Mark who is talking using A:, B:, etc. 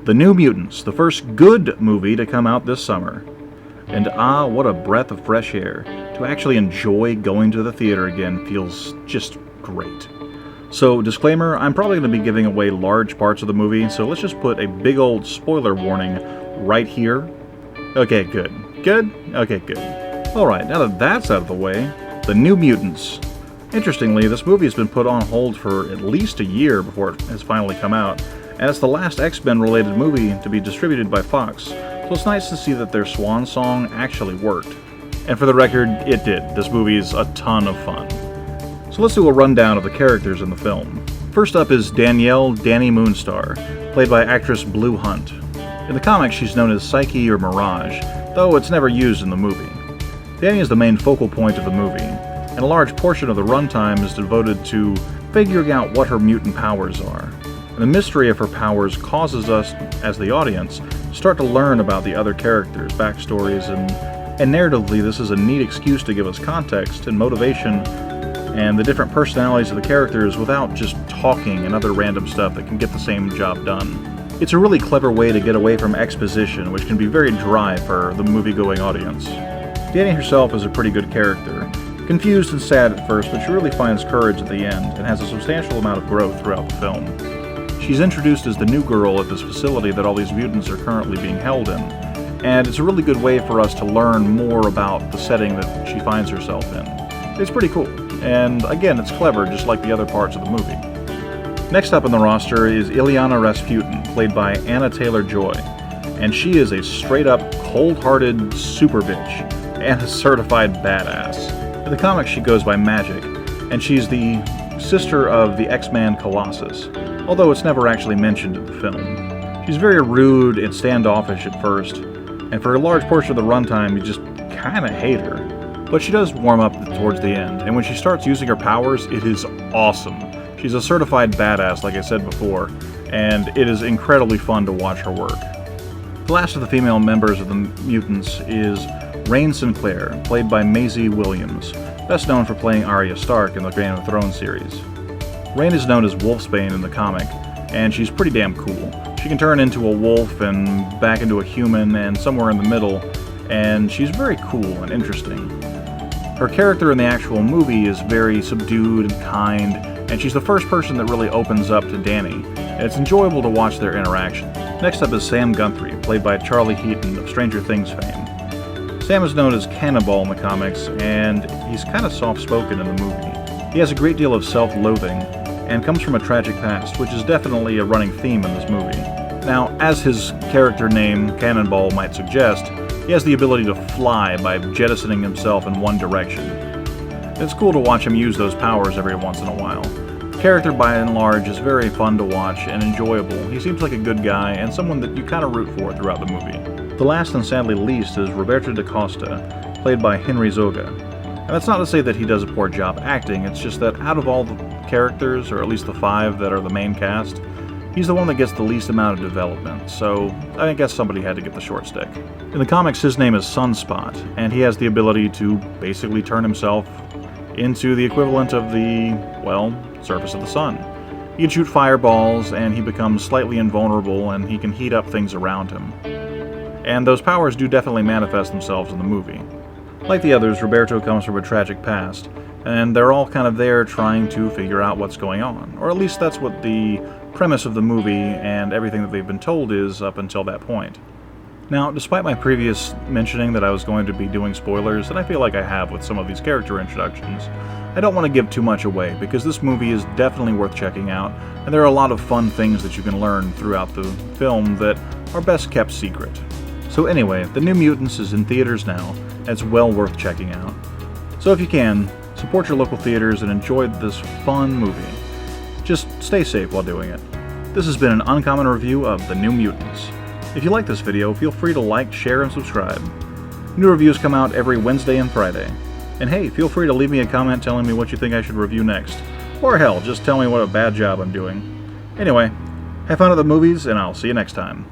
A: The New Mutants, the first good movie to come out this summer. And what a breath of fresh air. To actually enjoy going to the theater again feels just great. So, disclaimer, I'm probably going to be giving away large parts of the movie, so let's just put a big old spoiler warning right here. Okay, good. Good? Okay, good. Alright, now that that's out of the way, The New Mutants. Interestingly, this movie has been put on hold for at least a year before it has finally come out, and it's the last X-Men related movie to be distributed by Fox, so it's nice to see that their swan song actually worked. And for the record, it did. This movie is a ton of fun. So let's do a rundown of the characters in the film. First up is Danielle Danny Moonstar, played by actress Blue Hunt. In the comics, she's known as Psyche or Mirage, though it's never used in the movie. Danny is the main focal point of the movie, and a large portion of the runtime is devoted to figuring out what her mutant powers are. And the mystery of her powers causes us, as the audience, to start to learn about the other characters' backstories, and narratively this is a neat excuse to give us context and motivation and the different personalities of the characters without just talking and other random stuff that can get the same job done. It's a really clever way to get away from exposition, which can be very dry for the movie-going audience. Danny herself is a pretty good character. Confused and sad at first, but she really finds courage at the end and has a substantial amount of growth throughout the film. She's introduced as the new girl at this facility that all these mutants are currently being held in, and it's a really good way for us to learn more about the setting that she finds herself in. It's pretty cool, and again, it's clever just like the other parts of the movie. Next up on the roster is Ileana Rasputin, played by Anna Taylor-Joy, and she is a straight-up, cold-hearted super bitch and a certified badass. In the comics, she goes by Magic, and she's the sister of the X-Man Colossus, although it's never actually mentioned in the film. She's very rude and standoffish at first, and for a large portion of the runtime, you just kinda hate her. But she does warm up towards the end, and when she starts using her powers, it is awesome. She's a certified badass, like I said before, and it is incredibly fun to watch her work. The last of the female members of the Mutants is Rain Sinclair, played by Maisie Williams, best known for playing Arya Stark in the Game of Thrones series. Rain is known as Wolfsbane in the comic, and she's pretty damn cool. She can turn into a wolf and back into a human and somewhere in the middle, and she's very cool and interesting. Her character in the actual movie is very subdued and kind, and she's the first person that really opens up to Danny, and it's enjoyable to watch their interaction. Next up is Sam Guthrie, played by Charlie Heaton of Stranger Things fame. Sam is known as Cannonball in the comics, and he's kind of soft-spoken in the movie. He has a great deal of self-loathing, and comes from a tragic past, which is definitely a running theme in this movie. Now, as his character name, Cannonball, might suggest, he has the ability to fly by jettisoning himself in one direction. It's cool to watch him use those powers every once in a while. The character, by and large, is very fun to watch and enjoyable. He seems like a good guy, and someone that you kind of root for throughout the movie. The last and sadly least is Roberto da Costa, played by Henry Zoga. And that's not to say that he does a poor job acting, it's just that out of all the characters, or at least the 5 that are the main cast, he's the one that gets the least amount of development, so I guess somebody had to get the short stick. In the comics, his name is Sunspot, and he has the ability to basically turn himself into the equivalent of the, well, surface of the sun. He can shoot fireballs, and he becomes slightly invulnerable, and he can heat up things around him. And those powers do definitely manifest themselves in the movie. Like the others, Roberto comes from a tragic past, and they're all kind of there trying to figure out what's going on. Or at least that's what the premise of the movie and everything that they've been told is up until that point. Now, despite my previous mentioning that I was going to be doing spoilers, and I feel like I have with some of these character introductions, I don't want to give too much away, because this movie is definitely worth checking out, and there are a lot of fun things that you can learn throughout the film that are best kept secret. So anyway, The New Mutants is in theaters now, and it's well worth checking out. So if you can, support your local theaters and enjoy this fun movie. Just stay safe while doing it. This has been an Uncommon review of The New Mutants. If you like this video, feel free to like, share, and subscribe. New reviews come out every Wednesday and Friday. And hey, feel free to leave me a comment telling me what you think I should review next. Or hell, just tell me what a bad job I'm doing. Anyway, have fun at the movies, and I'll see you next time.